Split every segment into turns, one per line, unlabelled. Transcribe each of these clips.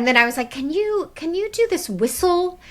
And then I was like, can you do this whistle,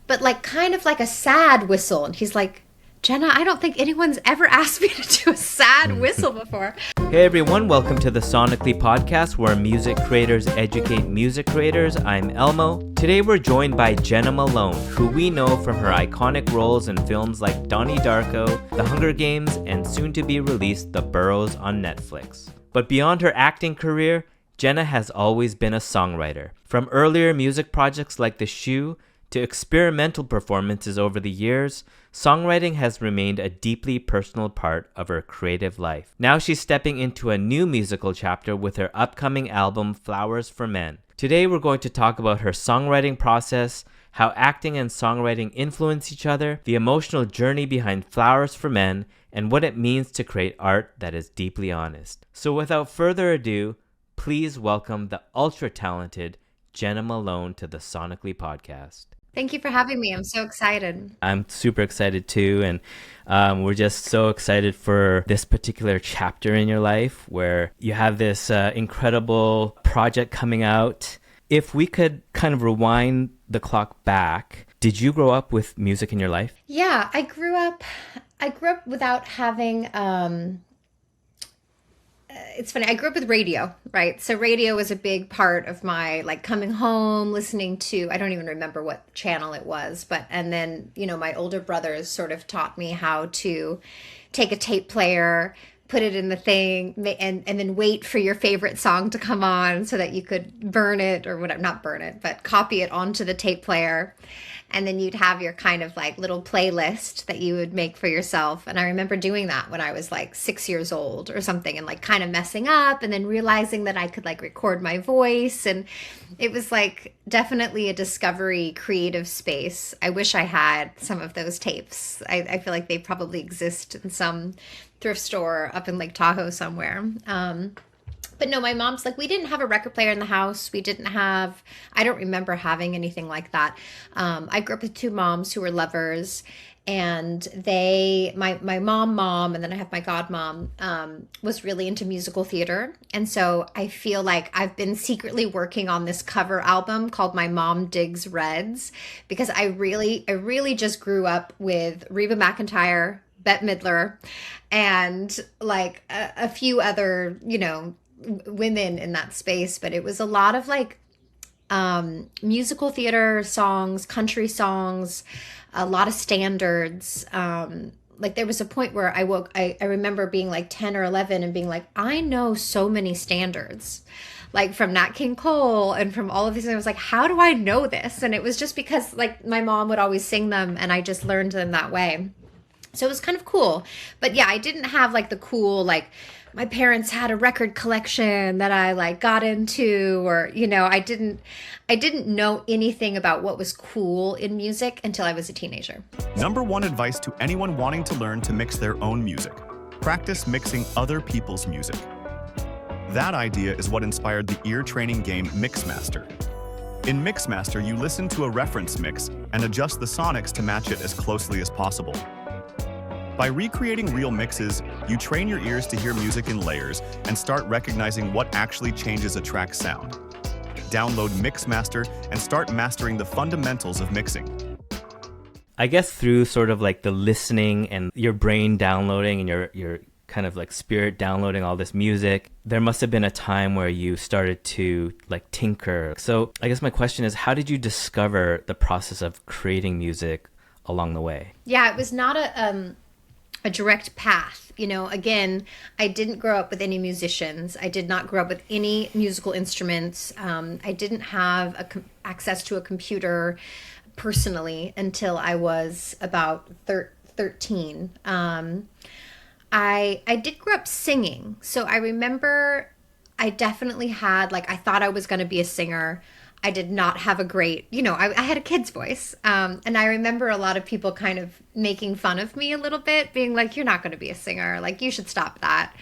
but like kind of like a sad whistle? And he's like, Jena, I don't think anyone's ever asked me to do a sad whistle before.
Hey everyone, welcome to the Sonical.ly podcast where music creators educate music creators. I'm Elmo. Today we're joined by Jena Malone, who we know from her iconic roles in films like Donnie, Darko, The Hunger Games, and soon to be released The Boroughs on Netflix. But beyond her acting career, Jena has always been a songwriter. From earlier music projects like The Shoe to experimental performances over the years, songwriting has remained a deeply personal part of her creative life. Now she's stepping into a new musical chapter with her upcoming album, Flowers for Men. Today we're going to talk about her songwriting process, how acting and songwriting influence each other, the emotional journey behind Flowers for Men, and what it means to create art that is deeply honest. So without further ado, please welcome the ultra-talented Jena Malone to the Sonical.ly podcast.
Thank you for having me. I'm so excited.
I'm super excited too, and we're just so excited for this particular chapter in your life where you have this incredible project coming out. If we could kind of rewind the clock back, did you grow up with music in your life?
Yeah, I grew up without having it's funny. I grew up with radio, right? So radio was a big part of my like coming home, listening to, I don't even remember what channel it was, and then, my older brothers sort of taught me how to take a tape player, put it in the thing, and then wait for your favorite song to come on so that you could burn it or whatever, not burn it, but copy it onto the tape player. And then you'd have your kind of like little playlist that you would make for yourself. And I remember doing that when I was like 6 years old or something, and like kind of messing up and then realizing that I could like record my voice. And it was like definitely a discovery creative space. I wish I had some of those tapes. I feel like they probably exist in some thrift store up in Lake Tahoe somewhere. But no, my mom's like, we didn't have a record player in the house. I don't remember having anything like that. I grew up with two moms who were lovers, and my mom, and then I have my godmom, was really into musical theater. And so I feel like I've been secretly working on this cover album called My Mom Digs Reds, because I really just grew up with Reba McEntire, Bette Midler, and like a few other, women in that space. But it was a lot of like musical theater songs, country songs, a lot of standards. Like there was a point where I remember being like 10 or 11 and being like, I know so many standards, like from Nat King Cole and from all of these. And I was like, how do I know this? And it was just because like my mom would always sing them and I just learned them that way. So it was kind of cool. But yeah, I didn't have like the cool, like my parents had a record collection that I like got into, or, I didn't know anything about what was cool in music until I was a teenager.
Number one advice to anyone wanting to learn to mix their own music: practice mixing other people's music. That idea is what inspired the ear training game Mixmaster. In Mixmaster, you listen to a reference mix and adjust the sonics to match it as closely as possible. By recreating real mixes, you train your ears to hear music in layers and start recognizing what actually changes a track's sound. Download Mixmaster and start mastering the fundamentals of mixing.
I guess through sort of like the listening and your brain downloading and your kind of like spirit downloading all this music, there must have been a time where you started to like tinker. So I guess my question is, how did you discover the process of creating music along the way?
Yeah, it was not a direct path. Again, I didn't grow up with any musicians. I did not grow up with any musical instruments. I didn't have access to a computer personally until I was about 13. I did grow up singing. So I remember I definitely had, like, I thought I was going to be a singer. I did not have a great, I had a kid's voice. And I remember a lot of people kind of making fun of me a little bit, being like, you're not going to be a singer. Like, you should stop that.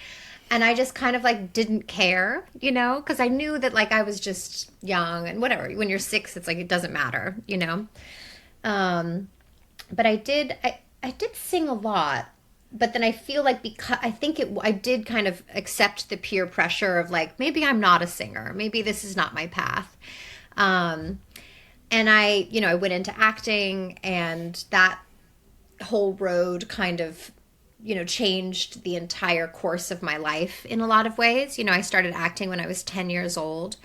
And I just kind of like didn't care, because I knew that like I was just young and whatever. When you're 6, it's like, it doesn't matter, But I did sing a lot. But then I feel like I did kind of accept the peer pressure of like, maybe I'm not a singer. Maybe this is not my path. And I went into acting, and that whole road kind of, changed the entire course of my life in a lot of ways. I started acting when I was 10 years old.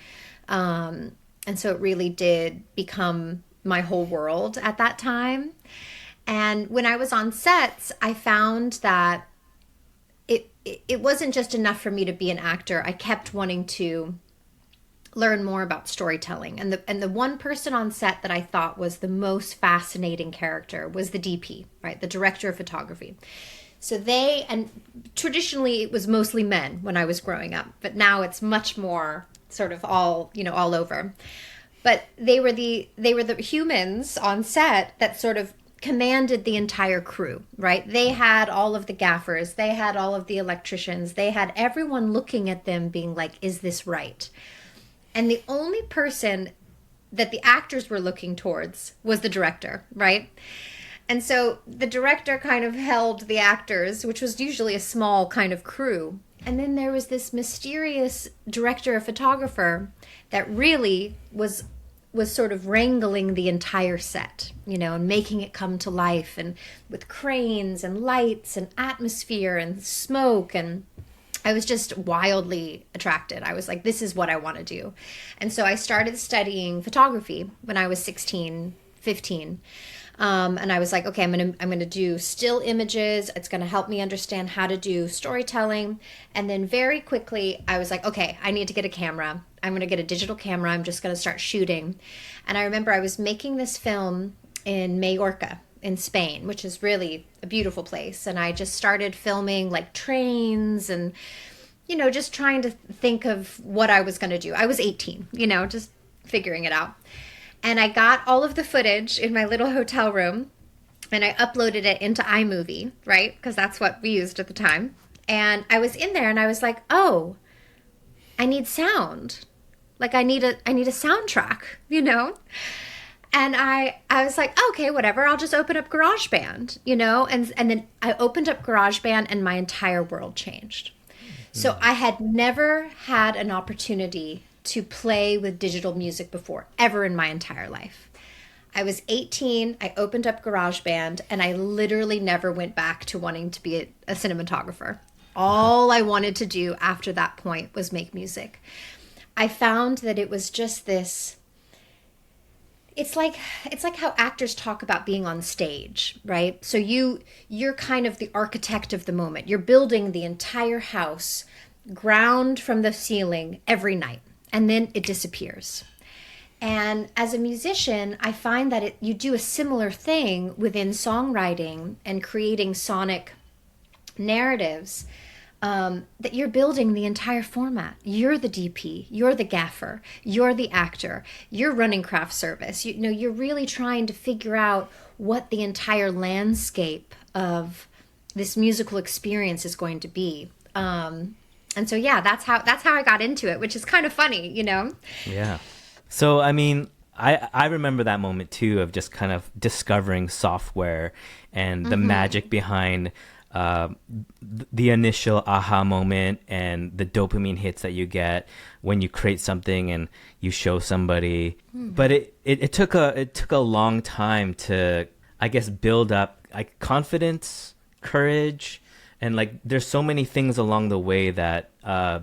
And so it really did become my whole world at that time. And when I was on sets, I found that it wasn't just enough for me to be an actor. I kept wanting to learn more about storytelling. And the one person on set that I thought was the most fascinating character was the DP, right? The director of photography. So and traditionally it was mostly men when I was growing up, but now it's much more sort of all over. But they were the humans on set that sort of commanded the entire crew, right? They had all of the gaffers, they had all of the electricians, they had everyone looking at them being like, is this right? And the only person that the actors were looking towards was the director, right? And so the director kind of held the actors, which was usually a small kind of crew. And then there was this mysterious director of photographer that really was sort of wrangling the entire set, and making it come to life, and with cranes and lights and atmosphere and smoke. And I was just wildly attracted. I was like, this is what I want to do. And so I started studying photography when I was 16, 15. And I was like, okay, I'm gonna do still images. It's gonna help me understand how to do storytelling. And then very quickly, I was like, okay, I need to get a camera. I'm gonna get a digital camera. I'm just gonna start shooting. And I remember I was making this film in Majorca in Spain, which is really a beautiful place. And I just started filming like trains and, just trying to think of what I was gonna do. I was 18, just figuring it out. And I got all of the footage in my little hotel room, and I uploaded it into iMovie, right? Because that's what we used at the time. And I was in there, and I was like, oh, I need sound. Like I need a soundtrack, And I was like, okay, whatever. I'll just open up GarageBand, And then I opened up GarageBand, and my entire world changed. So I had never had an opportunity to play with digital music before, ever in my entire life. I was 18, I opened up GarageBand, and I literally never went back to wanting to be a cinematographer. All I wanted to do after that point was make music. I found that it was just this, it's like how actors talk about being on stage, right? So you're kind of the architect of the moment. You're building the entire house, ground from the ceiling every night. And then it disappears. And as a musician, I find that you do a similar thing within songwriting and creating sonic narratives, that you're building the entire format. You're the DP, you're the gaffer, you're the actor, you're running craft service. You're really trying to figure out what the entire landscape of this musical experience is going to be. And so, yeah, that's how I got into it, which is kind of funny,
Yeah. So, I mean, I remember that moment too of just kind of discovering software and the magic behind the initial aha moment and the dopamine hits that you get when you create something and you show somebody. But it took a long time to, I guess, build up like confidence, courage. And like, there's so many things along the way that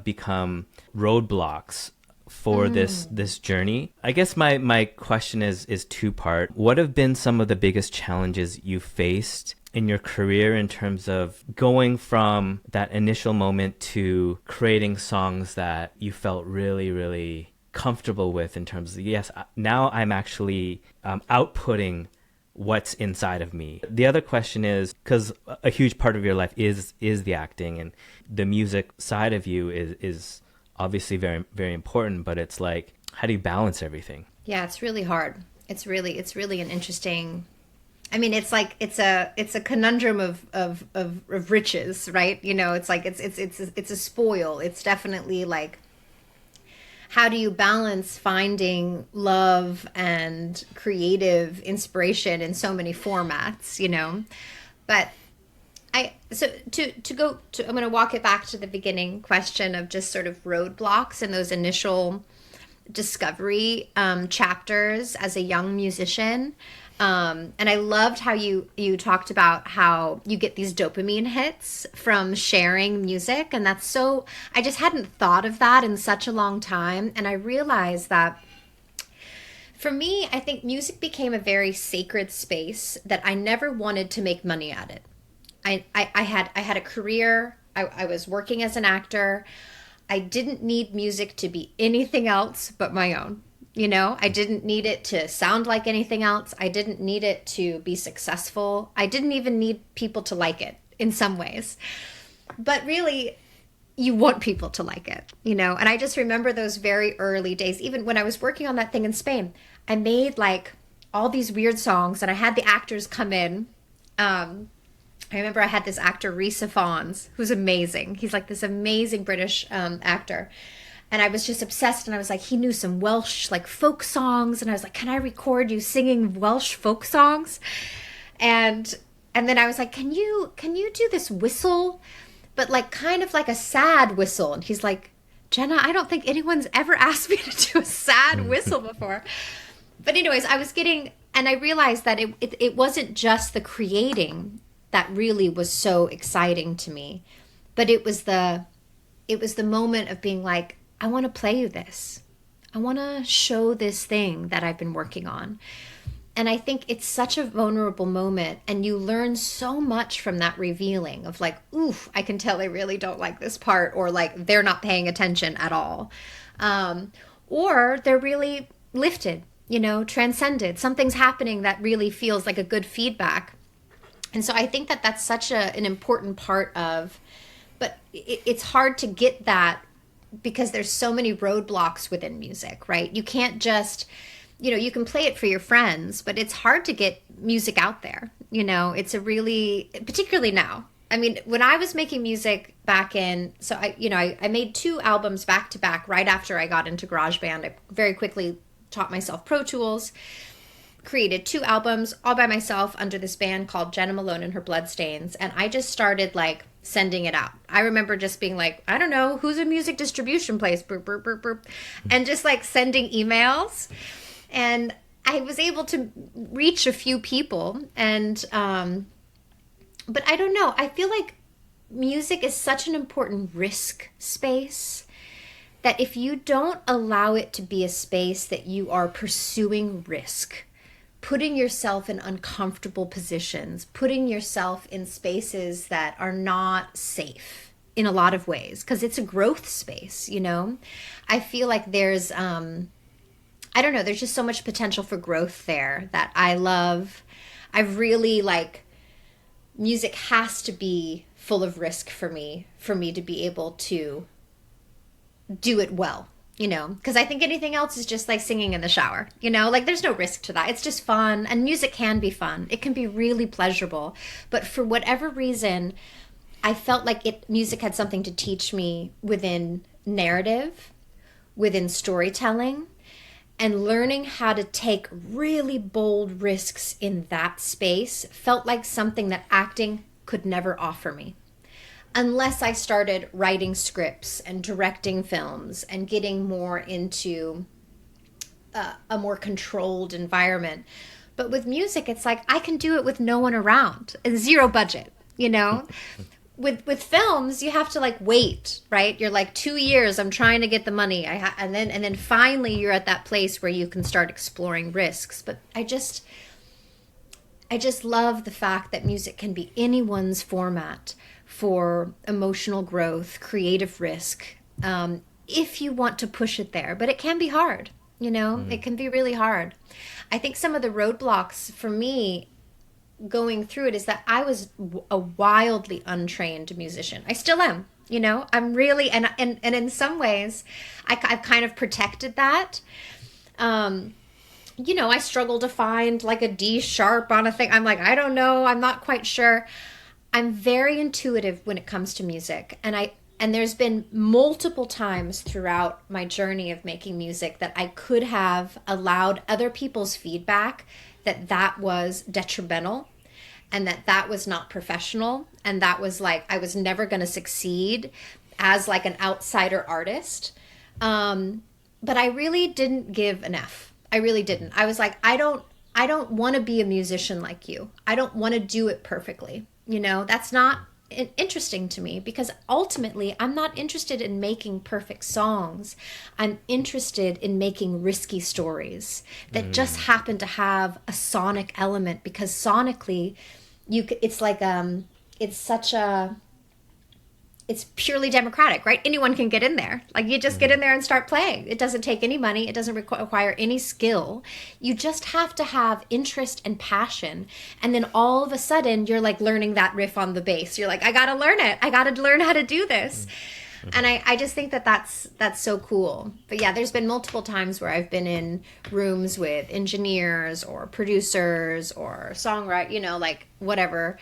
become roadblocks for this journey. I guess my question is two-part. What have been some of the biggest challenges you faced in your career in terms of going from that initial moment to creating songs that you felt really, really comfortable with in terms of, yes, now I'm actually outputting what's inside of me. The other question is, because a huge part of your life is the acting, and the music side of you is obviously very, very important, but it's like, how do you balance everything?
Yeah, it's really hard. It's really an interesting, I mean, it's like, it's a conundrum of riches, right? It's like, it's a spoil. It's definitely like, how do you balance finding love and creative inspiration in so many formats, But I'm going to walk it back to the beginning question of just sort of roadblocks and those initial discovery chapters as a young musician. And I loved how you talked about how you get these dopamine hits from sharing music. And that's so, I just hadn't thought of that in such a long time. And I realized that for me, I think music became a very sacred space that I never wanted to make money at it. I had a career. I was working as an actor. I didn't need music to be anything else but my own. You know, I didn't need it to sound like anything else. I didn't need it to be successful. I didn't even need people to like it in some ways. But really, you want people to like it, you know? And I just remember those very early days, even when I was working on that thing in Spain, I made like all these weird songs and I had the actors come in. I remember I had this actor, Rhys Ifans, who's amazing. He's like this amazing British actor. And I was just obsessed, and I was like, he knew some Welsh like folk songs, and I was like, can I record you singing Welsh folk songs? And then I was like, can you do this whistle, but like kind of like a sad whistle? And he's like, Jena, I don't think anyone's ever asked me to do a sad whistle before. But anyways, I was getting, and I realized that it wasn't just the creating that really was so exciting to me, but it was the moment of being like, I want to play you this. I want to show this thing that I've been working on. And I think it's such a vulnerable moment, and you learn so much from that revealing of like, oof, I can tell they really don't like this part, or like they're not paying attention at all. Or they're really lifted, you know, transcended. Something's happening that really feels like a good feedback. And so I think that that's such an important part of, but it's hard to get that because there's so many roadblocks within music, right? You can't just, you know, you can play it for your friends, but it's hard to get music out there. You know, it's a really, particularly now. I mean, when I was making music back in, so I made 2 albums back to back right after I got into GarageBand. I very quickly taught myself Pro Tools, created 2 albums all by myself under this band called Jena Malone and Her Bloodstains. And I just started like sending it out. I remember just being like, I don't know, who's a music distribution place? Burp, burp, burp, burp. And just like sending emails. And I was able to reach a few people. And, but I don't know. I feel like music is such an important risk space that if you don't allow it to be a space that you are pursuing risk, putting yourself in uncomfortable positions, putting yourself in spaces that are not safe in a lot of ways, because it's a growth space, you know? I feel like there's, I don't know, there's just so much potential for growth there that I love. I really like, music has to be full of risk for me to be able to do it well. You know, because I think anything else is just like singing in the shower, you know, like there's no risk to that. It's just fun, and music can be fun. It can be really pleasurable. But for whatever reason, I felt like music had something to teach me within narrative, within storytelling, and learning how to take really bold risks in that space felt like something that acting could never offer me. Unless I started writing scripts and directing films and getting more into a more controlled environment. But with music, it's like I can do it with no one around and 0 budget, you know? With films, you have to like wait, right? You're like 2 years, I'm trying to get the money. And then finally you're at that place where you can start exploring risks. But I just love the fact that music can be anyone's format for emotional growth, creative risk, if you want to push it there. But it can be hard, you know? It can be really hard. I think some of the roadblocks for me going through it is that I was a wildly untrained musician. I still am, you know? I'm really, and in some ways, I've kind of protected that. You know, I struggle to find like a D sharp on a thing. I'm like, I don't know. I'm not quite sure. I'm very intuitive when it comes to music, and there's been multiple times throughout my journey of making music that I could have allowed other people's feedback that was detrimental and that was not professional, and that was like I was never going to succeed as like an outsider artist. but I really didn't give an F. I really didn't. I was like, I don't want to be a musician like you. I don't want to do it perfectly. That's not interesting to me, because ultimately I'm not interested in making perfect songs. I'm interested in making risky stories that just happen to have a sonic element, because sonically it's like it's such a it's purely democratic, right? Anyone can get in there. Like, you just get in there and start playing. It doesn't take any money. It doesn't require any skill. You just have to have interest and passion. And then all of a sudden, you're like learning that riff on the bass. You're like, I got to learn it. I got to learn how to do this. And I just think that that's so cool. But yeah, there's been multiple times where I've been in rooms with engineers or producers or songwriters, like whatever.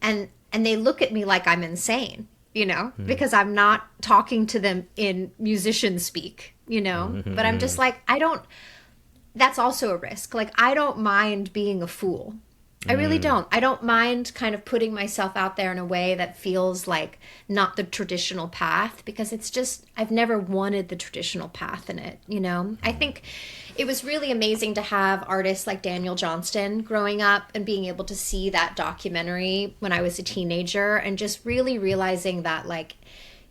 And they look at me like I'm insane. Because I'm not talking to them in musician speak, but I'm just like, that's also a risk. Like, I don't mind being a fool. I really don't. I don't mind kind of putting myself out there in a way that feels like not the traditional path, because it's just, I've never wanted the traditional path in it, I think it was really amazing to have artists like Daniel Johnston growing up and being able to see that documentary when I was a teenager, and just really realizing that, like,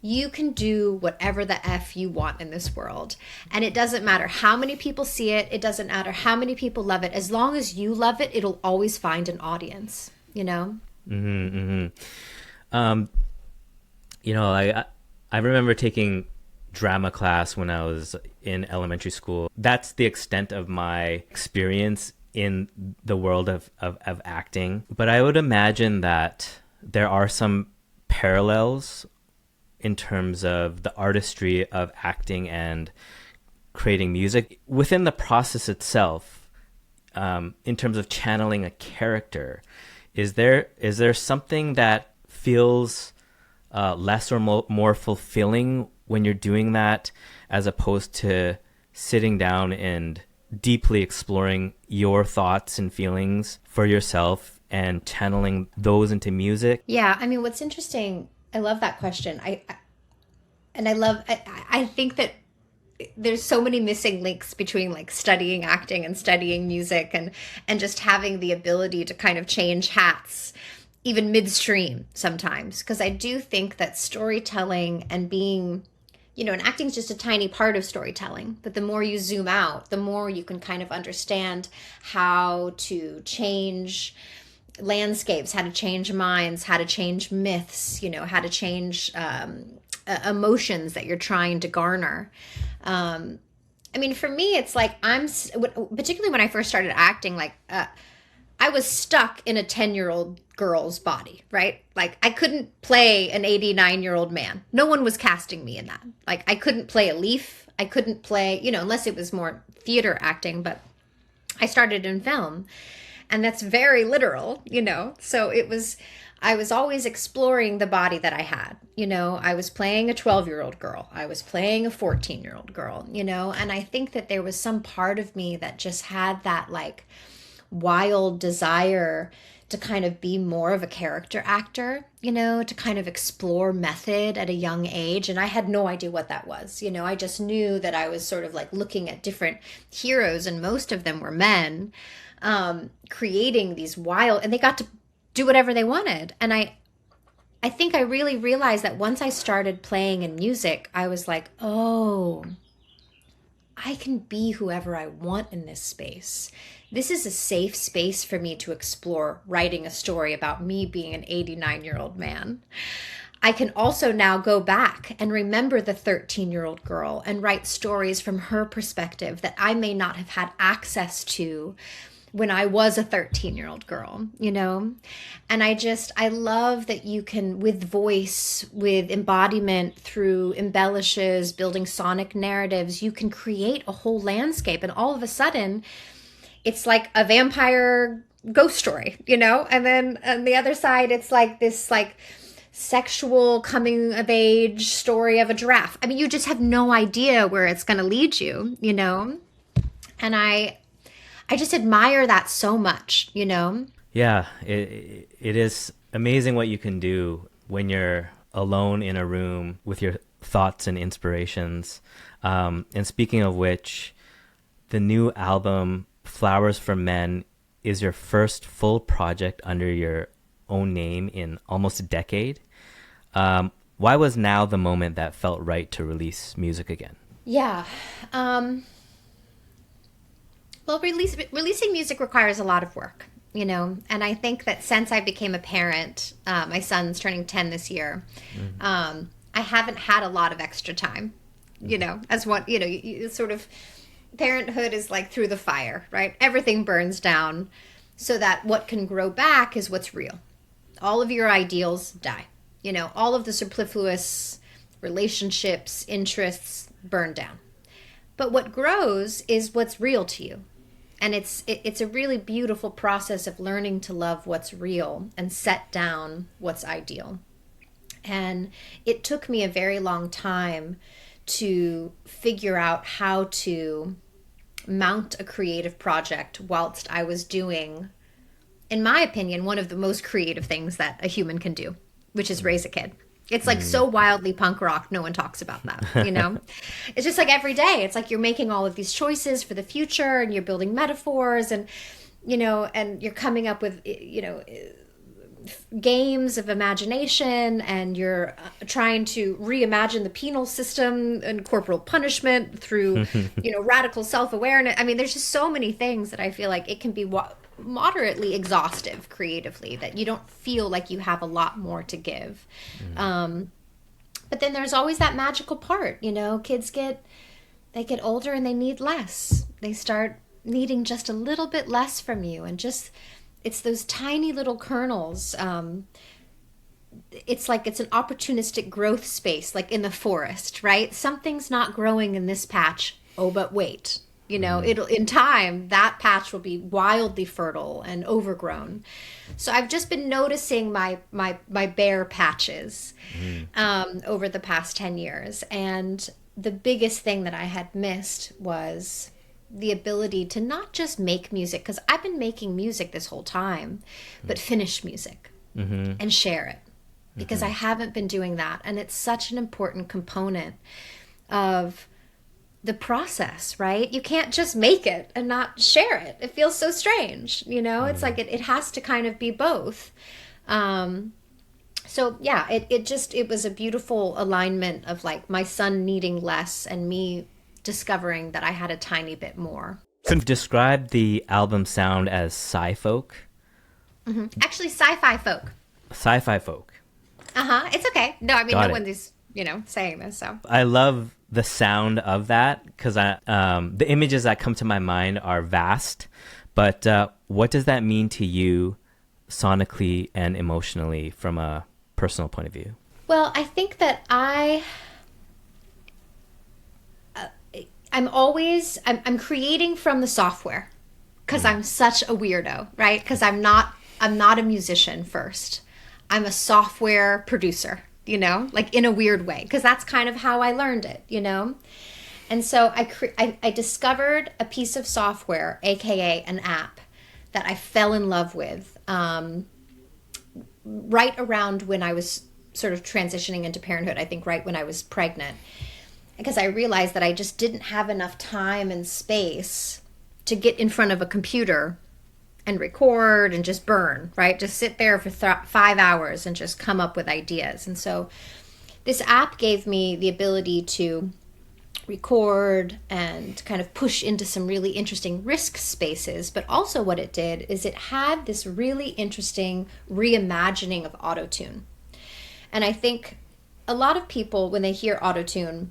you can do whatever the F you want in this world. And it doesn't matter how many people see it. It doesn't matter how many people love it. As long as you love it, it'll always find an audience,
I remember taking drama class when I was in elementary school. That's the extent of my experience in the world of acting. But I would imagine that there are some parallels in terms of the artistry of acting and creating music within the process itself. In terms of channeling a character, is there something that feels less or more fulfilling when you're doing that, as opposed to sitting down and deeply exploring your thoughts and feelings for yourself and channeling those into music?
Yeah, I mean, what's interesting, I love that question. I think that there's so many missing links between like studying acting and studying music, and just having the ability to kind of change hats even midstream sometimes. Because I do think that storytelling and being, and acting is just a tiny part of storytelling, but the more you zoom out, the more you can kind of understand how to change landscapes, how to change minds, how to change myths, how to change emotions that you're trying to garner. I mean, for me, it's like particularly when I first started acting, like I was stuck in a 10-year-old girl's body, right? Like, I couldn't play an 89-year-old man. No one was casting me in that. Like, I couldn't play a leaf. I couldn't play, unless it was more theater acting, but I started in film. And that's very literal, So I was always exploring the body that I had. I was playing a 12-year-old girl. I was playing a 14-year-old girl, and I think that there was some part of me that just had that like wild desire to kind of be more of a character actor, to kind of explore method at a young age. And I had no idea what that was. I just knew that I was sort of like looking at different heroes, and most of them were men, creating these wild, and they got to do whatever they wanted. And I think I really realized that once I started playing in music, I was like, oh, I can be whoever I want in this space. This is a safe space for me to explore writing a story about me being an 89-year-old man. I can also now go back and remember the 13-year-old girl and write stories from her perspective that I may not have had access to when I was a 13-year-old girl, And I love that you can, with voice, with embodiment, through embellishes, building sonic narratives, you can create a whole landscape. And all of a sudden, it's like a vampire ghost story, And then on the other side, it's like this like sexual coming of age story of a giraffe. I mean, you just have no idea where it's going to lead you, And I just admire that so much,
Yeah, it is amazing what you can do when you're alone in a room with your thoughts and inspirations. And speaking of which, the new album, Flowers for Men, is your first full project under your own name in almost a decade. Why was now the moment that felt right to release music again?
Yeah. Well, releasing music requires a lot of work, and I think that since I became a parent, my son's turning 10 this year, I haven't had a lot of extra time, as one, you sort of, parenthood is like through the fire, right? Everything burns down so that what can grow back is what's real. All of your ideals die, all of the superfluous relationships, interests burn down. But what grows is what's real to you. And it's a really beautiful process of learning to love what's real and set down what's ideal. And it took me a very long time to figure out how to mount a creative project whilst I was doing, in my opinion, one of the most creative things that a human can do, which is raise a kid. It's like so wildly punk rock, no one talks about that, It's just like every day, it's like you're making all of these choices for the future and you're building metaphors and, and you're coming up with, games of imagination, and you're trying to reimagine the penal system and corporal punishment through, radical self-awareness. I mean, there's just so many things that I feel like it can be moderately exhaustive creatively, that you don't feel like you have a lot more to give. But then there's always that magical part, kids get older and they need less. They start needing just a little bit less from you, and just it's those tiny little kernels. It's like it's an opportunistic growth space, like in the forest, right? Something's not growing in this patch. Oh, but wait, it'll, in time, that patch will be wildly fertile and overgrown. So I've just been noticing my bare patches over the past 10 years. And the biggest thing that I had missed was the ability to not just make music, because I've been making music this whole time, but finish music and share it, because I haven't been doing that. And it's such an important component of the process, right? You can't just make it and not share it. It feels so strange, It's like it has to kind of be both. So yeah, it was a beautiful alignment of like my son needing less and me discovering that I had a tiny bit more.
Describe the album sound as sci-folk.
Actually, sci-fi folk.
Sci-fi folk.
It's okay. No, I mean,
Got
no
it.
one is, saying this, so.
I love the sound of that, because the images that come to my mind are vast. But what does that mean to you sonically and emotionally from a personal point of view?
Well, I think that I'm creating from the software, because I'm such a weirdo, right? Because I'm not a musician first. I'm a software producer, like in a weird way, because that's kind of how I learned it, And so I discovered a piece of software, aka an app, that I fell in love with right around when I was sort of transitioning into parenthood. I think right when I was pregnant. Because I realized that I just didn't have enough time and space to get in front of a computer and record and just burn, right? Just sit there for 5 hours and just come up with ideas. And so this app gave me the ability to record and kind of push into some really interesting risk spaces. But also what it did is it had this really interesting reimagining of Autotune. And I think a lot of people, when they hear Autotune,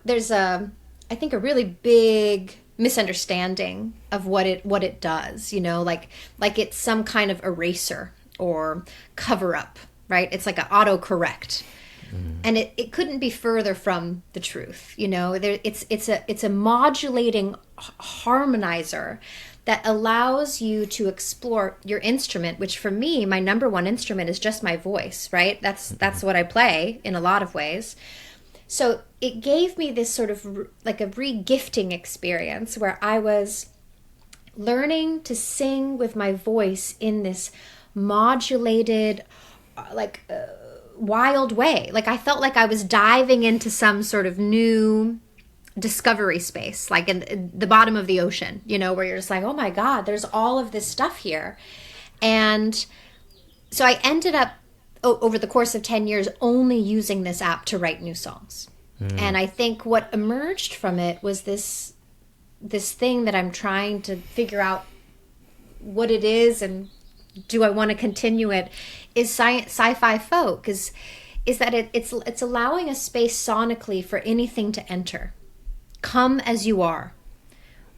there's I think a really big misunderstanding of what it does, like it's some kind of eraser or cover up, right? It's like an autocorrect. And it couldn't be further from the truth. It's a modulating harmonizer that allows you to explore your instrument, which for me, my number one instrument is just my voice, right? That's what I play in a lot of ways. So it gave me this sort of like a re-gifting experience where I was learning to sing with my voice in this modulated, wild way. Like I felt like I was diving into some sort of new discovery space, like in the bottom of the ocean, you know, where you're just like, oh my God, there's all of this stuff here. And so I ended up over the course of 10 years only using this app to write new songs. And I think what emerged from it was this thing that I'm trying to figure out what it is, and do I want to continue it, is sci-fi folk, is that it's allowing a space sonically for anything to enter. Come as you are.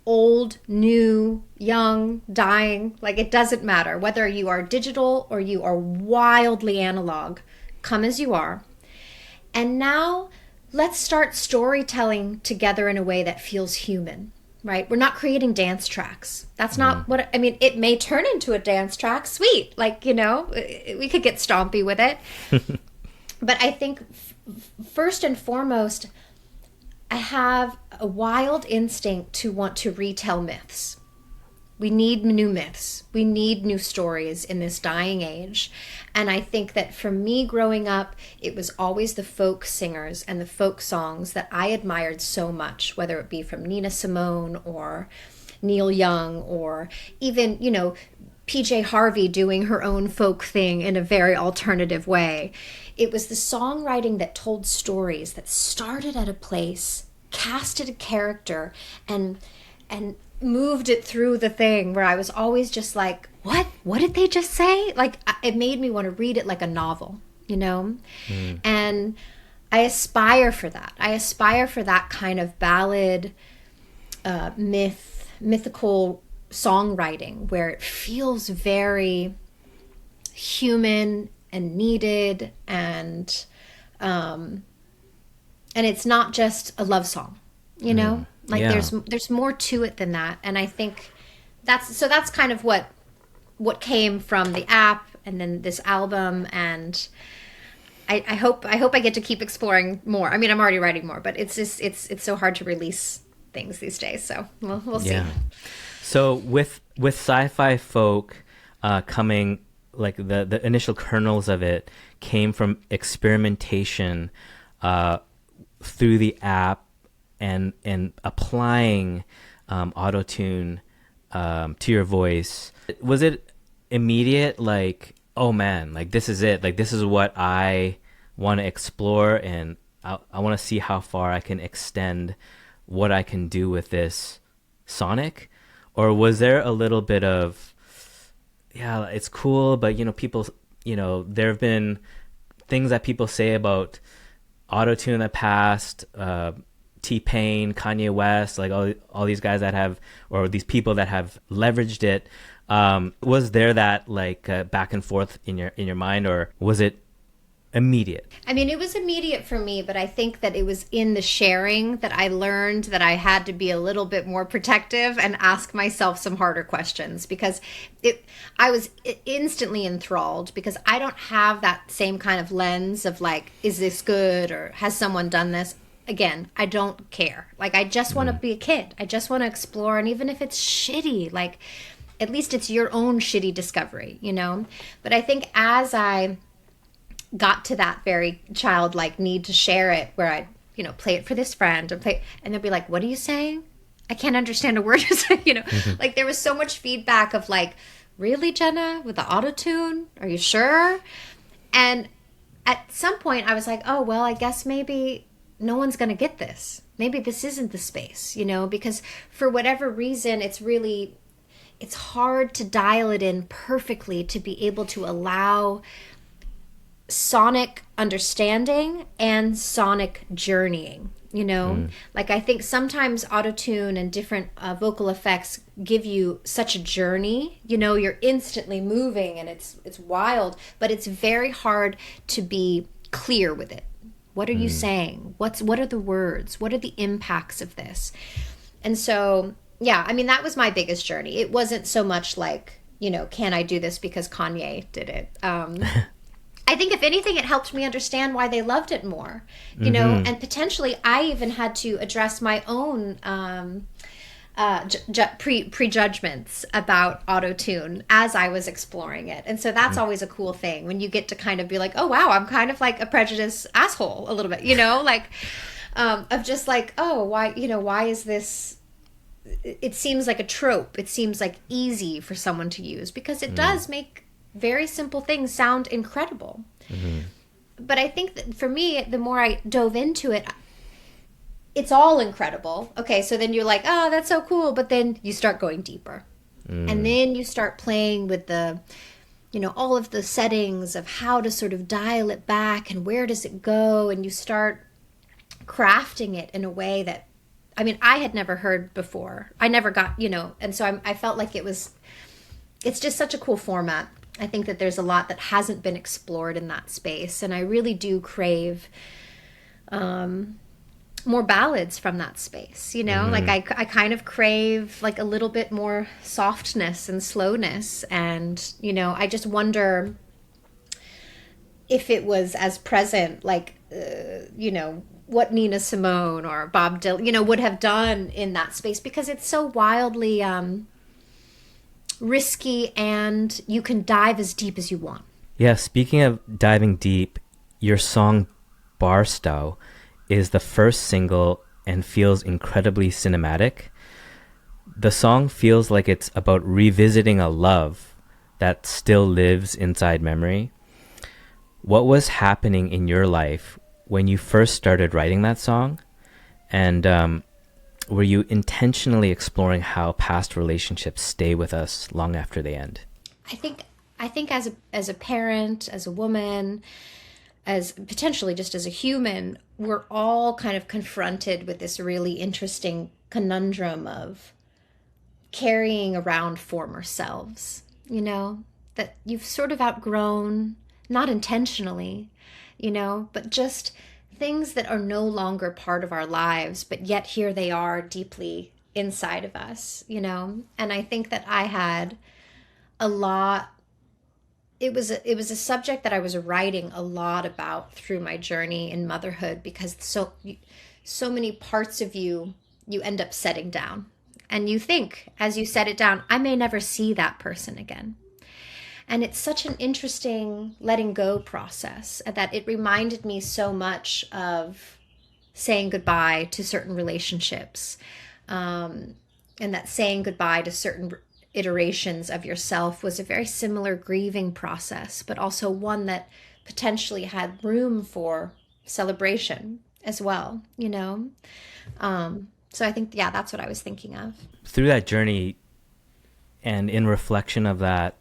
Old, new, young, dying, like it doesn't matter. Whether you are digital or you are wildly analog, come as you are. And now let's start storytelling together in a way that feels human, right? We're not creating dance tracks. That's not what, I mean, it may turn into a dance track, sweet. Like, you know, we could get stompy with it. But I think first and foremost, I have a wild instinct to want to retell myths. We need new myths. We need new stories in this dying age. And I think that for me growing up, it was always the folk singers and the folk songs that I admired so much, whether it be from Nina Simone or Neil Young, or even, you know, PJ Harvey doing her own folk thing in a very alternative way. It was the songwriting that told stories, that started at a place, casted a character, and moved it through the thing, where I was always just like, what did they just say? Like, it made me want to read it like a novel, you know? And I aspire for that. I aspire for that kind of ballad, mythical songwriting, where it feels very human and needed, and it's not just a love song, you know? Like there's more to it than that. And I think that's kind of what came from the app and then this album. And I hope I get to keep exploring more. I mean, I'm already writing more, but it's just it's so hard to release things these days. So we'll see. Yeah.
So with sci-fi folk coming, like the initial kernels of it came from experimentation through the app and applying Autotune to your voice. Was it immediate, like, oh man, like this is it, like this is what I want to explore, and I want to see how far I can extend what I can do with this sonic? Or was there a little bit of, yeah, it's cool, but you know, people, you know, there have been things that people say about Autotune in the past, T-Pain, Kanye West, like all these guys that have, or these people that have leveraged it. Was there that like back and forth in your mind, or was it immediate?
I mean, it was immediate for me, but I think that it was in the sharing that I learned that I had to be a little bit more protective and ask myself some harder questions, because I was instantly enthralled, because I don't have that same kind of lens of like, is this good, or has someone done this? Again, I don't care. Like, I just want to be a kid. I just want to explore. And even if it's shitty, like, at least it's your own shitty discovery, you know? But I think as I got to that very childlike need to share it, where I, you know, play it for this friend and they'll be like, what are you saying? I can't understand a word you're saying, you know? Like, there was so much feedback of like, really, Jena, with the Autotune? Are you sure? And at some point I was like, oh, well, I guess maybe no one's going to get this. Maybe this isn't the space, you know, because for whatever reason, it's hard to dial it in perfectly to be able to allow sonic understanding and sonic journeying, you know? Like, I think sometimes Autotune and different vocal effects give you such a journey, you know, you're instantly moving and it's wild, but it's very hard to be clear with it. What are you saying? What are the words? What are the impacts of this? And so, yeah, I mean, that was my biggest journey. It wasn't so much like, you know, can I do this because Kanye did it? I think if anything, it helped me understand why they loved it more, you know, and potentially I even had to address my own prejudgments about Autotune as I was exploring it. And so that's always a cool thing when you get to kind of be like, oh, wow, I'm kind of like a prejudiced asshole a little bit, like of just like, oh, why is this? It seems like a trope. It seems like easy for someone to use because it does make very simple things sound incredible. But I think that for me, the more I dove into it, it's all incredible. Okay, so then you're like, oh, that's so cool. But then you start going deeper. And then you start playing with the, all of the settings of how to sort of dial it back and where does it go. And you start crafting it in a way that, I had never heard before. I never got, and so I felt like it's just such a cool format. I think that there's a lot that hasn't been explored in that space. And I really do crave more ballads from that space, like I kind of crave like a little bit more softness and slowness. And, I just wonder if it was as present, like, what Nina Simone or Bob Dylan, would have done in that space because it's so wildly risky and you can dive as deep as you want.
Yeah, speaking of diving deep, your song Barstow is the first single and feels incredibly cinematic. The song feels like it's about revisiting a love that still lives inside memory. What was happening in your life when you first started writing that song? And were you intentionally exploring how past relationships stay with us long after they end?
I think as a parent, as a woman, as potentially just as a human, we're all kind of confronted with this really interesting conundrum of carrying around former selves, that you've sort of outgrown, not intentionally, but just things that are no longer part of our lives, but yet here they are deeply inside of us, And I think that I had a lot. It was a subject that I was writing a lot about through my journey in motherhood because so many parts of you end up setting down. And you think, as you set it down, I may never see that person again. And it's such an interesting letting go process that it reminded me so much of saying goodbye to certain relationships, and that saying goodbye to certain iterations of yourself was a very similar grieving process, but also one that potentially had room for celebration as well, So I think, that's what I was thinking of.
Through that journey and in reflection of that,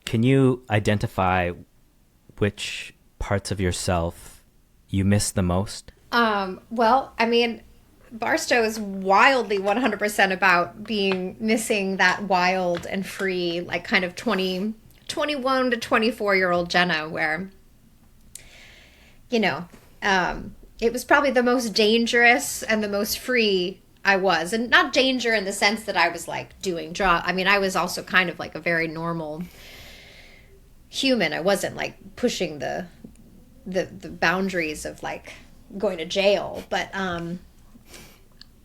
can you identify which parts of yourself you miss the most?
Well, Barstow is wildly 100% about missing that wild and free, like kind of 21 to 24-year-old Jena, where, it was probably the most dangerous and the most free I was. And not danger in the sense that I was like doing drugs. I was also kind of like a very normal human. I wasn't like pushing the boundaries of like going to jail, but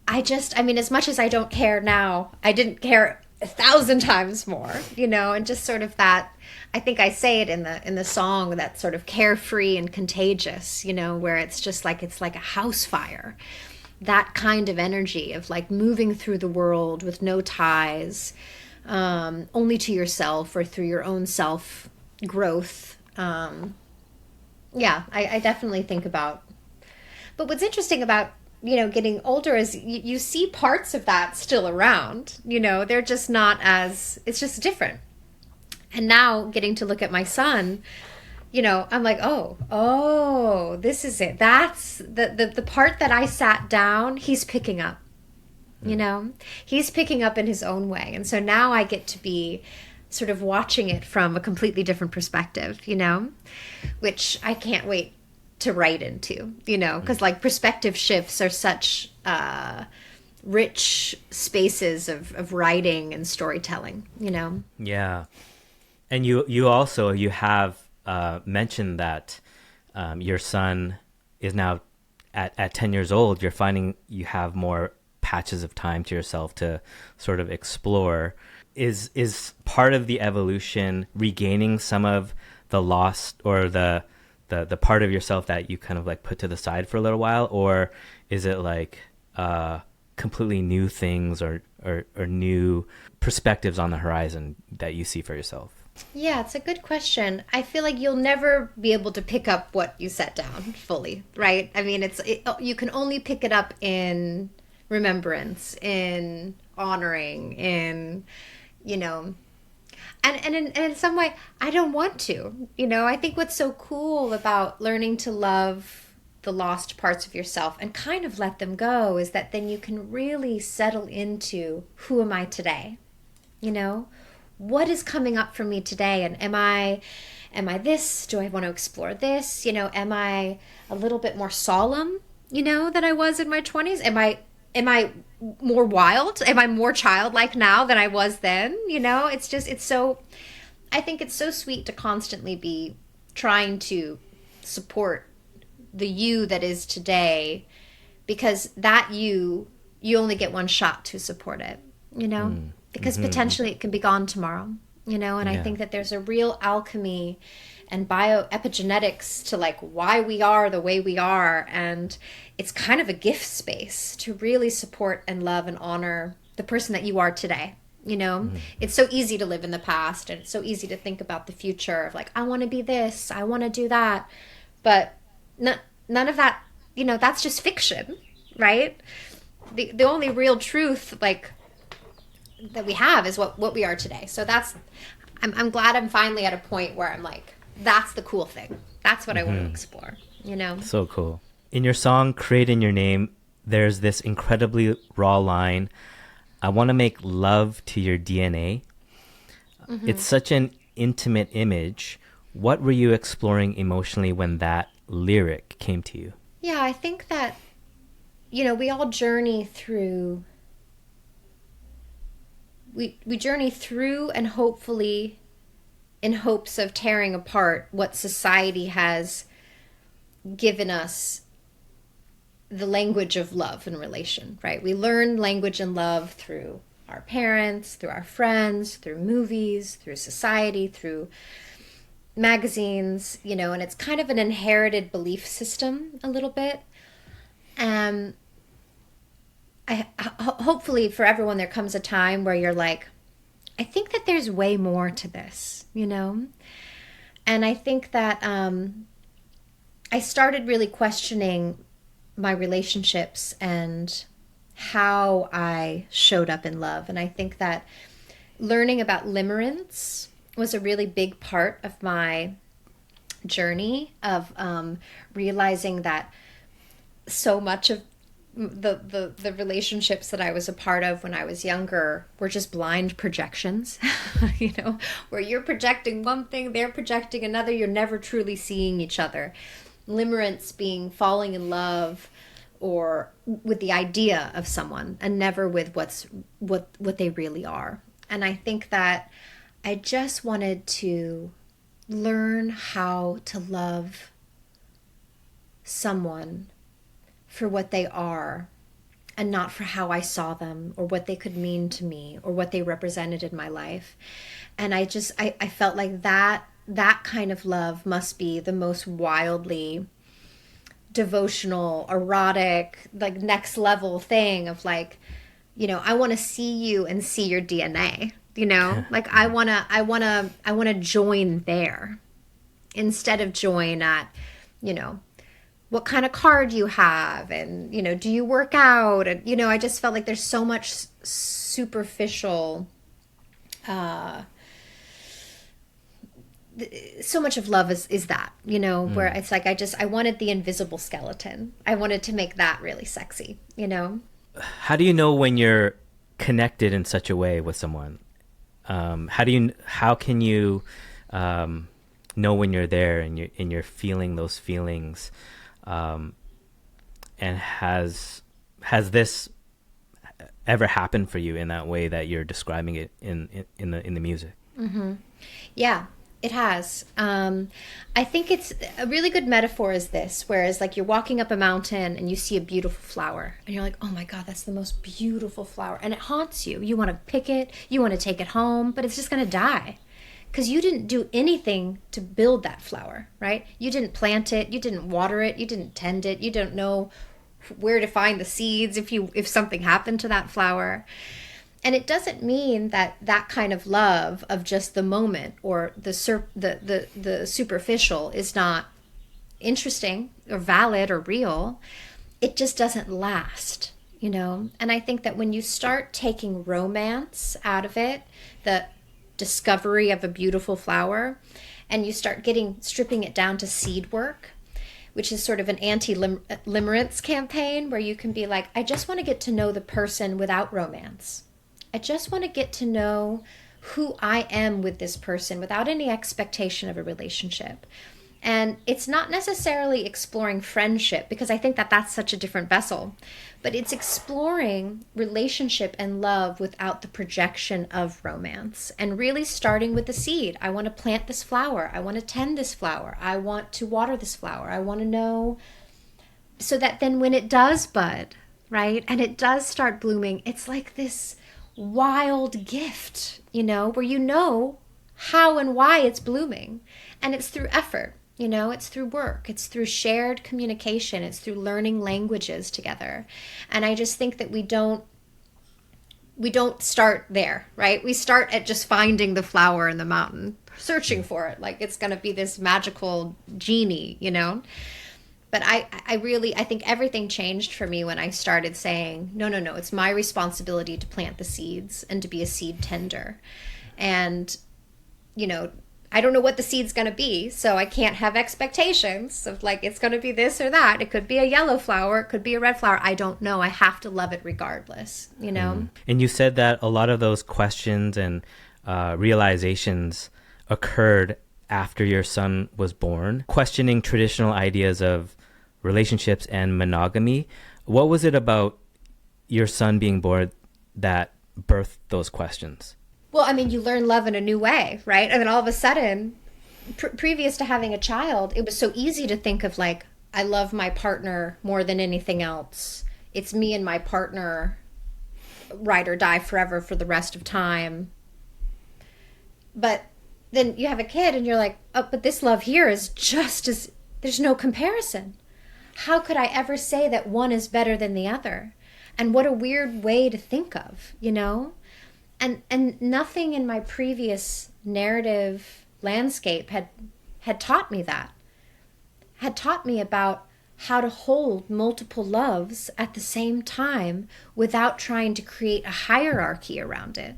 as much as I don't care now, I didn't care 1,000 times more, and just sort of that, I think I say it in the song, that sort of carefree and contagious, where it's just like, it's like a house fire, that kind of energy of like moving through the world with no ties, only to yourself or through your own self growth. I definitely think about, but what's interesting about getting older is you see parts of that still around, they're just not as, it's just different. And now getting to look at my son, I'm like, oh, this is it. That's the part that I sat down, he's picking up, he's picking up in his own way. And so now I get to be sort of watching it from a completely different perspective, which I can't wait to write into, because like perspective shifts are such rich spaces of writing and storytelling,
Yeah. And you also have mentioned that your son is now at 10 years old, you're finding you have more patches of time to yourself to sort of explore. Is part of the evolution regaining some of the lost or the part of yourself that you kind of like put to the side for a little while, or is it like completely new things or new perspectives on the horizon that you see for yourself?
Yeah, it's a good question. I feel like you'll never be able to pick up what you set down fully, right? I mean, you can only pick it up in remembrance, in honoring, in, you know, and in some way, I don't want to. I think what's so cool about learning to love the lost parts of yourself and kind of let them go is that then you can really settle into, who am I today? What is coming up for me today? And am I this? Do I want to explore this? Am I a little bit more solemn, than I was in my 20s? Am I more wild? Am I more childlike now than I was then? I think it's so sweet to constantly be trying to support the you that is today, because that you only get one shot to support it, because potentially it can be gone tomorrow, and I think that there's a real alchemy and bioepigenetics to like why we are the way we are, and it's kind of a gift space to really support and love and honor the person that you are today. It's so easy to live in the past, and it's so easy to think about the future of like, I want to be this, I want to do that, but none of that, that's just fiction, right? The only real truth like that we have is what we are today. So I'm glad I'm finally at a point where I'm like, that's the cool thing. That's what I want to explore,
So cool. In your song, Create in Your Name, there's this incredibly raw line, I want to make love to your DNA. It's such an intimate image. What were you exploring emotionally when that lyric came to you?
Yeah, I think that, we all journey through, we journey through and hopefully in hopes of tearing apart what society has given us the language of love and relation, right? We learn language and love through our parents, through our friends, through movies, through society, through magazines, and it's kind of an inherited belief system a little bit. Hopefully for everyone there comes a time where you're like, I think that there's way more to this, and I think that I started really questioning my relationships and how I showed up in love. And I think that learning about limerence was a really big part of my journey of realizing that so much of the relationships that I was a part of when I was younger were just blind projections, where you're projecting one thing, they're projecting another, you're never truly seeing each other. Limerence being falling in love or with the idea of someone and never with what they really are. And I think that I just wanted to learn how to love someone for what they are and not for how I saw them or what they could mean to me or what they represented in my life. And I felt like that kind of love must be the most wildly devotional, erotic, like next level thing of like, I want to see you and see your DNA, like I want to join there instead of join at, what kind of car do you have? And, do you work out? And, I just felt like there's so much superficial, so much of love is that, where it's like, I wanted the invisible skeleton. I wanted to make that really sexy,
How do you know when you're connected in such a way with someone? How can you know when you're there and you're feeling those feelings? And has this ever happened for you in that way that you're describing it in the music?
Yeah, It has. I think it's a really good metaphor is this, whereas like you're walking up a mountain and you see a beautiful flower and you're like, oh my God, that's the most beautiful flower. And it haunts you. You want to pick it, you want to take it home, but it's just going to die because you didn't do anything to build that flower, right? You didn't plant it, you didn't water it, you didn't tend it, you don't know where to find the seeds if something happened to that flower. And it doesn't mean that that kind of love of just the moment or the superficial is not interesting or valid or real. It just doesn't last, you know? And I think that when you start taking romance out of it, the discovery of a beautiful flower, and you start stripping it down to seed work, which is sort of an anti-limerence campaign where you can be like, I just want to get to know the person without romance. I just want to get to know who I am with this person without any expectation of a relationship. And it's not necessarily exploring friendship, because I think that that's such a different vessel, but it's exploring relationship and love without the projection of romance, and really starting with the seed. I want to plant this flower. I want to tend this flower. I want to water this flower. I want to know, so that then when it does bud, right, and it does start blooming, it's like this wild gift, you know, where you know how and why it's blooming. And it's through effort, you know, it's through work, it's through shared communication, it's through learning languages together. And I just think that we don't start there, right? We start at just finding the flower in the mountain, searching for it like it's going to be this magical genie, you know. But I think everything changed for me when I started saying, no, it's my responsibility to plant the seeds and to be a seed tender. And, you know, I don't know what the seed's going to be, so I can't have expectations of like, it's going to be this or that. It could be a yellow flower, it could be a red flower. I don't know. I have to love it regardless, you know?
And you said that a lot of those questions and realizations occurred after your son was born, questioning traditional ideas of relationships and monogamy. What was it about your son being born that birthed those questions?
Well, I mean, you learn love in a new way, right? And then all of a sudden, previous to having a child, it was so easy to think of like, I love my partner more than anything else. It's me and my partner, ride or die forever for the rest of time. But then you have a kid and you're like, oh, but this love here is just as, there's no comparison. How could I ever say that one is better than the other? And what a weird way to think of, you know? And nothing in my previous narrative landscape had taught me that. Had taught me about how to hold multiple loves at the same time without trying to create a hierarchy around it.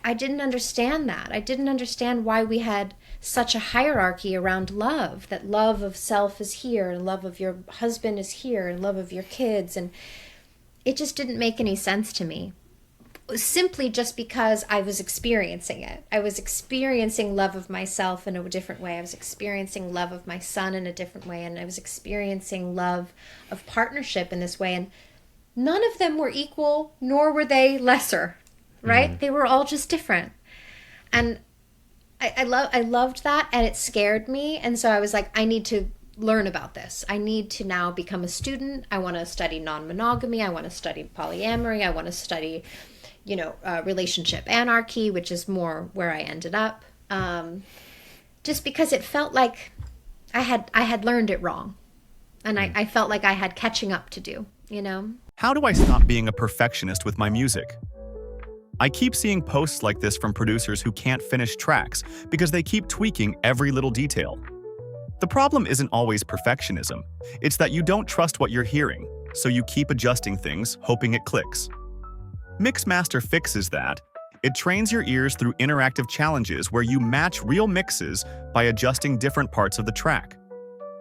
I didn't understand that. I didn't understand why we had such a hierarchy around love, that love of self is here and love of your husband is here and love of your kids. And it just didn't make any sense to me. Simply just because I was experiencing it. I was experiencing love of myself in a different way. I was experiencing love of my son in a different way. And I was experiencing love of partnership in this way. And none of them were equal, nor were they lesser, right? Mm-hmm. They were all just different. And I loved that, and it scared me. And so I was like, I need to learn about this. I need to now become a student. I want to study non-monogamy. I want to study polyamory. I want to study, you know, relationship anarchy, which is more where I ended up. Just because it felt like I had learned it wrong. And I felt like I had catching up to do, you know?
How do I stop being a perfectionist with my music? I keep seeing posts like this from producers who can't finish tracks because they keep tweaking every little detail. The problem isn't always perfectionism. It's that you don't trust what you're hearing, so you keep adjusting things, hoping it clicks. Mixmaster fixes that. It trains your ears through interactive challenges where you match real mixes by adjusting different parts of the track.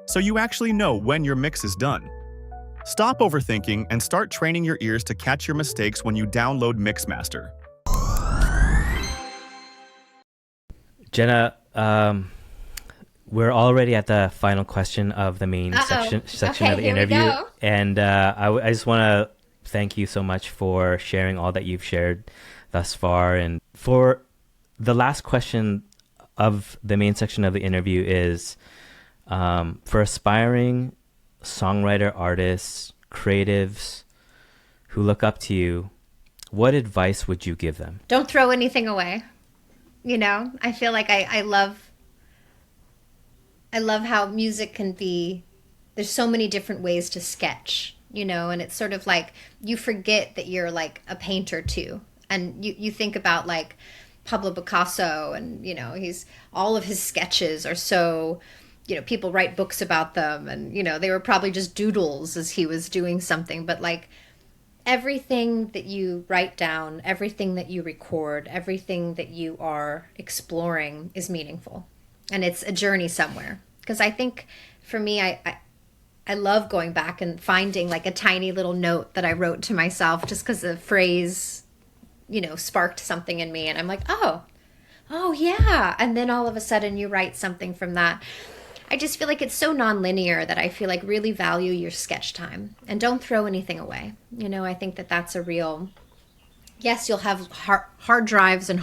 So you actually know when your mix is done. Stop overthinking and start training your ears to catch your mistakes when you download Mixmaster.
Jena, we're already at the final question of the main section of the interview. And I just want to thank you so much for sharing all that you've shared thus far. And for the last question of the main section of the interview is for aspiring songwriter artists, creatives who look up to you, what advice would you give them?
Don't throw anything away. You know, I feel like I love how music can be, there's so many different ways to sketch, you know, and it's sort of like you forget that you're like a painter too. And you think about like Pablo Picasso, and, you know, all of his sketches are so, you know, people write books about them, and, you know, they were probably just doodles as he was doing something. But like everything that you write down, everything that you record, everything that you are exploring is meaningful. And it's a journey somewhere. Because I think for me, I love going back and finding like a tiny little note that I wrote to myself just because the phrase, you know, sparked something in me. And I'm like, oh yeah. And then all of a sudden you write something from that. I just feel like it's so nonlinear that I feel like really value your sketch time and don't throw anything away. You know, I think that that's a real, yes, you'll have hard drives and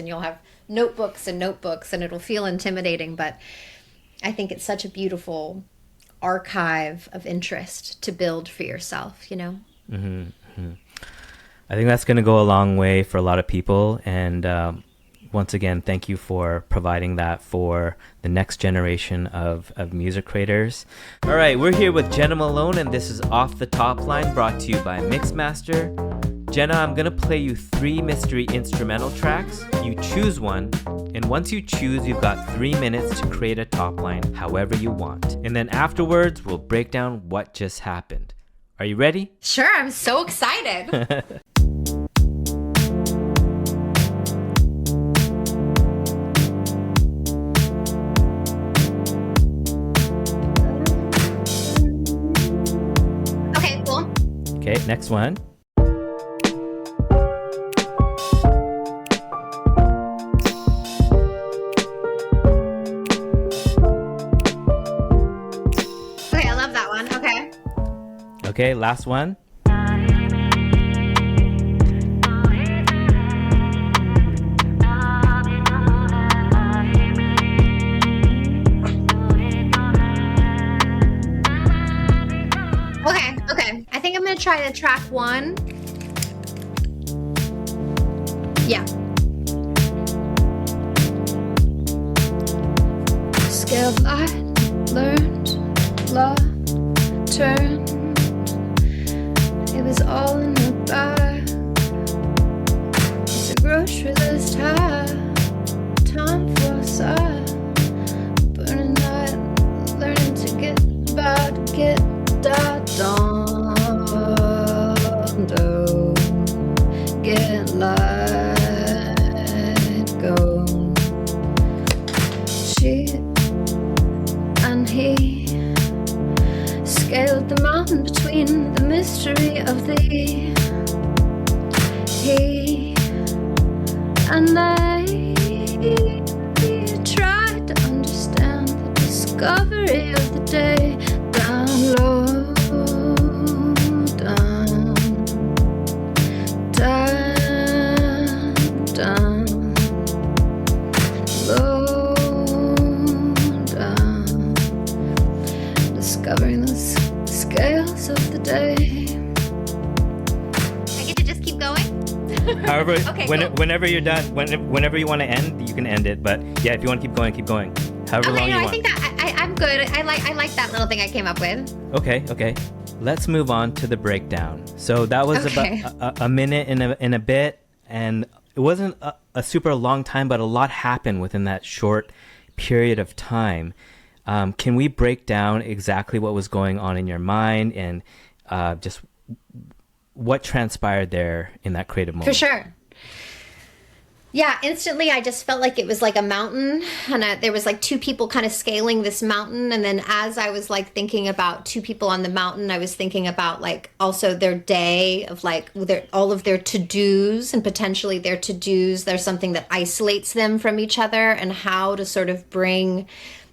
you'll have notebooks and it'll feel intimidating, but I think it's such a beautiful archive of interest to build for yourself, you know?
Mm-hmm. Mm-hmm. I think that's going to go a long way for a lot of people. And once again, thank you for providing that for the next generation of music creators. All right, we're here with Jena Malone, and this is Off the Topline, brought to you by Mixmaster. Jena, I'm going to play you 3 mystery instrumental tracks. You choose one, and once you choose, you've got 3 minutes to create a top line however you want. And then afterwards, we'll break down what just happened. Are you ready?
Sure, I'm so excited. Okay, cool.
Okay, next one. Okay, last one.
Okay. I think I'm gonna try the track 1. Yeah. Scaled line, learned, love, turn. It was all in the bag. It's a grocery list high. Time for a sigh. Burning light, learning to get by, to get that dawn. Don't get light, go. She and he scaled the mountain between the mystery of the he and they tried to understand the discovery of the day. Down low, down, low, down, discovering the scales of the day. I get to just keep going?
However,
Okay, cool.
Whenever you're done, whenever you want to end, you can end it. But yeah, if you want to keep going, keep going. However long you want.
I think that I'm good. I like that little thing I came up with.
Okay. Let's move on to the breakdown. So that was about a minute and a bit, and it wasn't a super long time, but a lot happened within that short period of time. Can we break down exactly what was going on in your mind and just what transpired there in that creative moment?
For sure. Yeah, instantly I just felt like it was like a mountain, and there was like 2 people kind of scaling this mountain. And then as I was like thinking about 2 people on the mountain, I was thinking about like also their day of like all of their to-dos, and potentially their to-dos, there's something that isolates them from each other, and how to sort of bring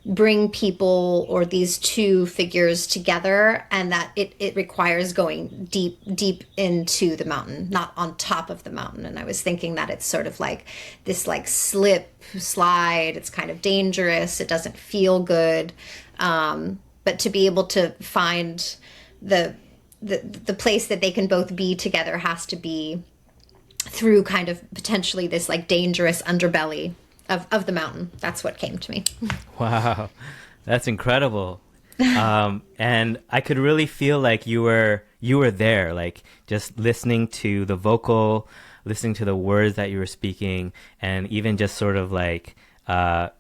bring people or these two figures together, and that it requires going deep into the mountain, not on top of the mountain. And I was thinking that it's sort of like this like slip slide. It's kind of dangerous. It doesn't feel good. But to be able to find the place that they can both be together has to be through kind of potentially this like dangerous underbelly of the mountain. That's what came to me.
Wow, that's incredible. And I could really feel like you were there, like just listening to the vocal, listening to the words that you were speaking, and even just sort of like the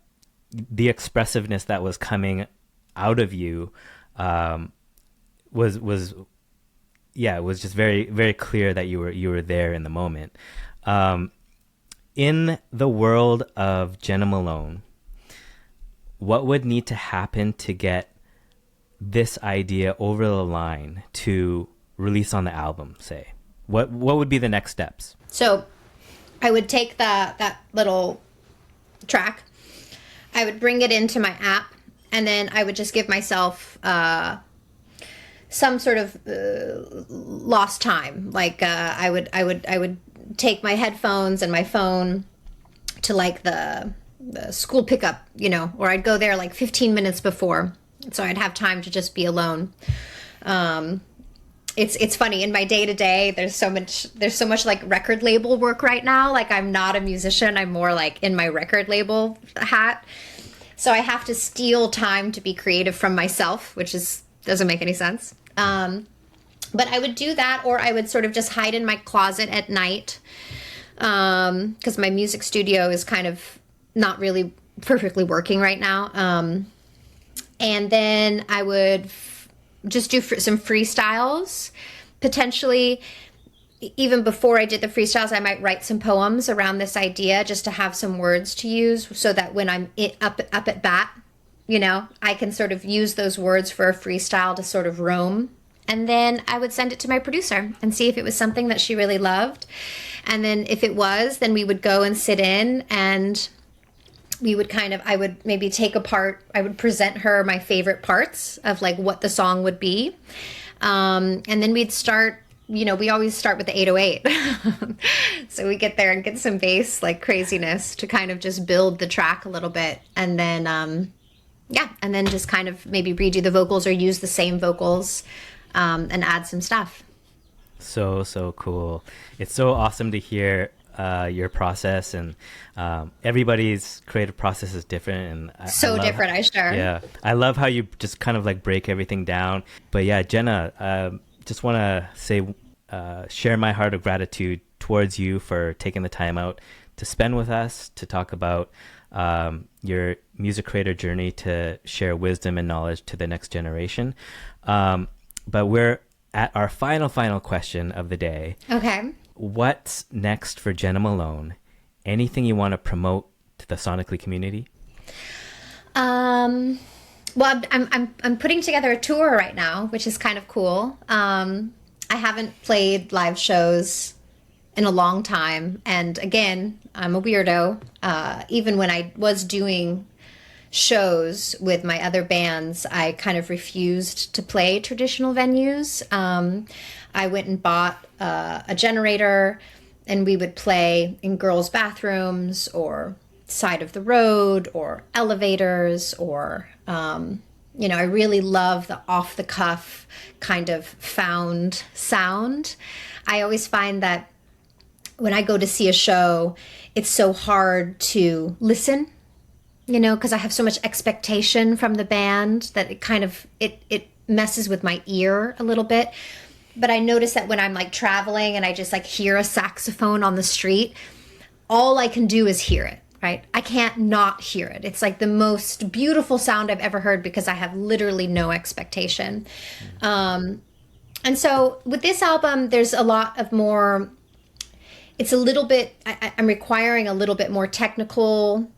expressiveness that was coming out of you was it was just very, very clear that you were there in the moment. In the world of Jena Malone, what would need to happen to get this idea over the line to release on the album, say? What would be the next steps?
So I would take that little track, I would bring it into my app, and then I would just give myself some sort of lost time. Like I would take my headphones and my phone to like the school pickup, or I'd go there like 15 minutes before, so I'd have time to just be alone. It's funny, in my day-to-day, there's so much like record label work right now. Like, I'm not a musician, I'm more like in my record label hat. So I have to steal time to be creative from myself, which doesn't make any sense. But I would do that, or I would sort of just hide in my closet at night, because my music studio is kind of not really perfectly working right now. And then I would just do some freestyles. Potentially, even before I did the freestyles, I might write some poems around this idea just to have some words to use, so that when I'm up at bat, I can sort of use those words for a freestyle to sort of roam. And then I would send it to my producer and see if it was something that she really loved. And then if it was, then we would go and sit in, and we would I would maybe I would present her my favorite parts of like what the song would be. And then we'd start, we always start with the 808. So we get there and get some bass, like craziness, to kind of just build the track a little bit. And then, and then just kind of maybe redo the vocals or use the same vocals, and add some stuff.
So cool. It's so awesome to hear your process, and everybody's creative process is different, and
different.
I love how you just kind of like break everything down. But yeah, Jena, just want to say, share my heart of gratitude towards you for taking the time out to spend with us, to talk about your music creator journey, to share wisdom and knowledge to the next generation. But we're at our final question of the day.
Okay.
What's next for Jena Malone? Anything you want to promote to the Sonic.ly community?
Well, I'm putting together a tour right now, which is kind of cool. I haven't played live shows in a long time, and again, I'm a weirdo. Even when I was doing shows with my other bands, I kind of refused to play traditional venues. I went and bought a generator, and we would play in girls' bathrooms or side of the road or elevators, or I really love the off-the-cuff kind of found sound. I always find that when I go to see a show, it's so hard to listen, because I have so much expectation from the band that it kind of, it messes with my ear a little bit. But I notice that when I'm like traveling and I just like hear a saxophone on the street, all I can do is hear it, right? I can't not hear it. It's like the most beautiful sound I've ever heard, because I have literally no expectation. And so with this album, there's a lot of more, it's a little bit, I'm requiring a little bit more technical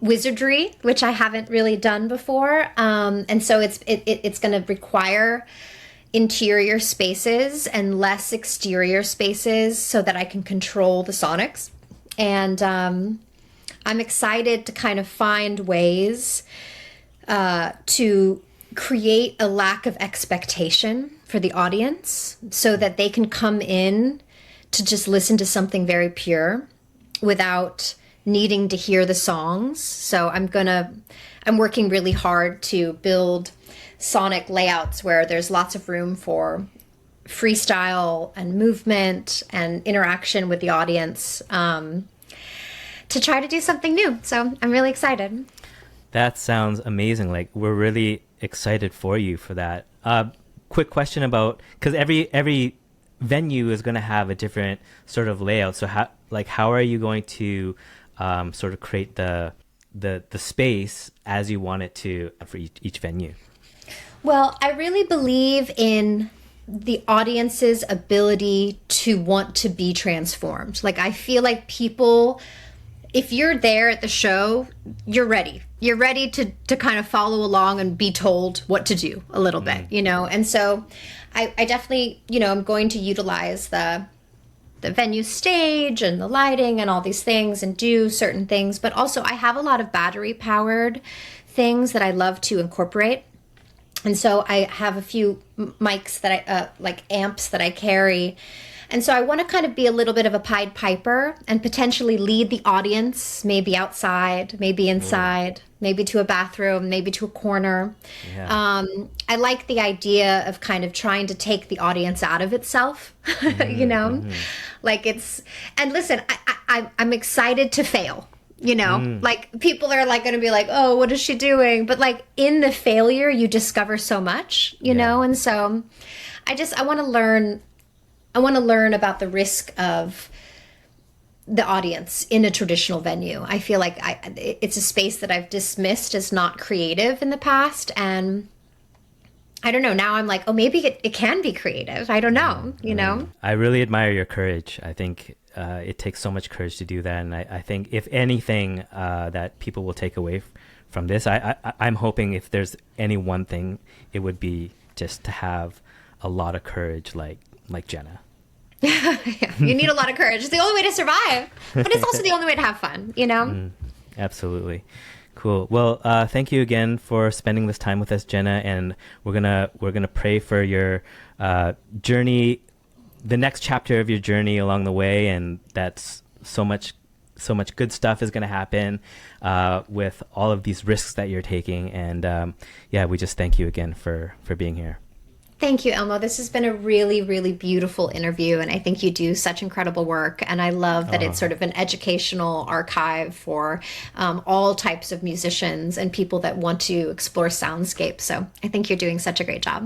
wizardry, which I haven't really done before. And so it's going to require interior spaces and less exterior spaces, so that I can control the sonics. And I'm excited to kind of find ways to create a lack of expectation for the audience so that they can come in to just listen to something very pure without needing to hear the songs. So I'm working really hard to build sonic layouts where there's lots of room for freestyle and movement and interaction with the audience, to try to do something new. So I'm really excited.
That sounds amazing. Like, we're really excited for you for that. Quick question about, because every venue is going to have a different sort of layout. So how are you going to sort of create the space as you want it to for each venue?
Well, I really believe in the audience's ability to want to be transformed. Like, I feel like people, if you're there at the show, you're ready. You're ready to kind of follow along and be told what to do a little bit, you know? And so I definitely, you know, I'm going to utilize the venue stage and the lighting and all these things and do certain things. But also I have a lot of battery powered things that I love to incorporate. And so I have a few mics that I, like amps that I carry. And so I want to kind of be a little bit of a Pied Piper and potentially lead the audience, maybe outside, maybe inside, maybe to a bathroom, maybe to a corner.
Yeah.
I like the idea of kind of trying to take the audience out of itself, you know, like and listen, I'm excited to fail. You know, like people are like going to be like, oh, what is she doing? But like in the failure, you discover so much, you know? And so I want to learn about the risk of the audience in a traditional venue. I feel like it's a space that I've dismissed as not creative in the past. And I don't know. Now I'm like, oh, maybe it can be creative. I don't know, you know?
I really admire your courage. I think it takes so much courage to do that. And I think if anything that people will take away from this, I'm hoping if there's any one thing, it would be just to have a lot of courage like Jena.
Yeah, you need a lot of courage. It's the only way to survive, but it's also the only way to have fun, you know?
Absolutely. Cool. Well, thank you again for spending this time with us, Jena, and we're gonna pray for your journey, the next chapter of your journey along the way, and that's so much good stuff is gonna happen with all of these risks that you're taking, and we just thank you again for being here.
Thank you, Elmo. This has been a really, really beautiful interview, and I think you do such incredible work. And I love that it's sort of an educational archive for all types of musicians and people that want to explore soundscape. So I think you're doing such a great job.